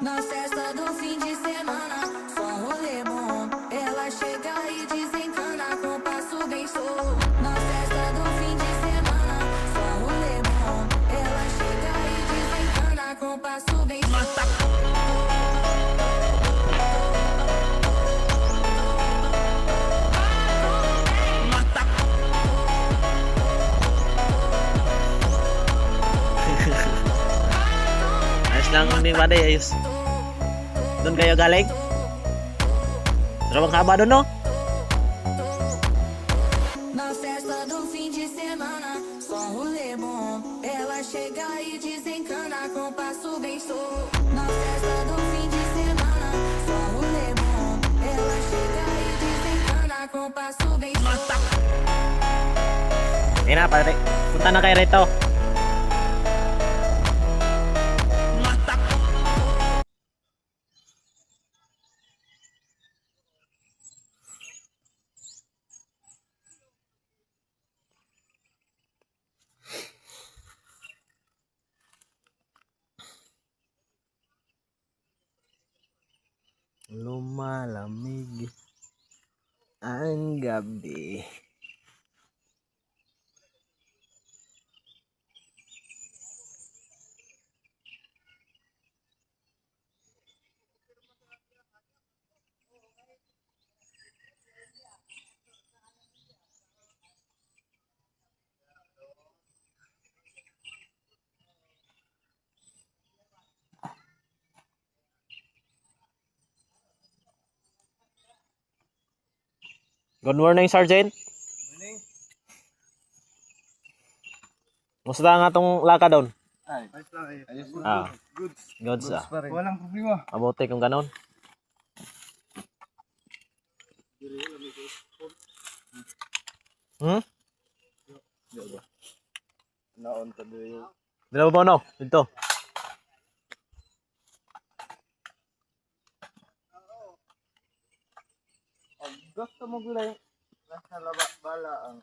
Na festa do fim de semana, só um rolê bom. Ela chega e desencana com passo bem solto. Na festa do fim de semana, só um rolê bom. Ela chega e desencana com passo bem solto. Ayos lang ni Bade, ayos. Doon kayo galing? Sarap ang haba doon, no? Na festa do fim de semana, só um rolê bom. Ela chega e desencana com passo bem solto. Na festa do fim de semana, só um rolê bom. Ela chega e desencana com passo bem solto. Ayun na, pare. Punta na kayo rito. Lumalamig ang gabi. Good morning, Sergeant. Morning. Musta nga itong laka doon? Ay, ayos lang eh. Ayos lang. Ah, Goods. goods ah. Pa rin. Walang problema. Mabuti kung ganon. Hmm? Naon ta dito. Dila ba no? Dito. Gusto mo gulay. Nasa laba bala ang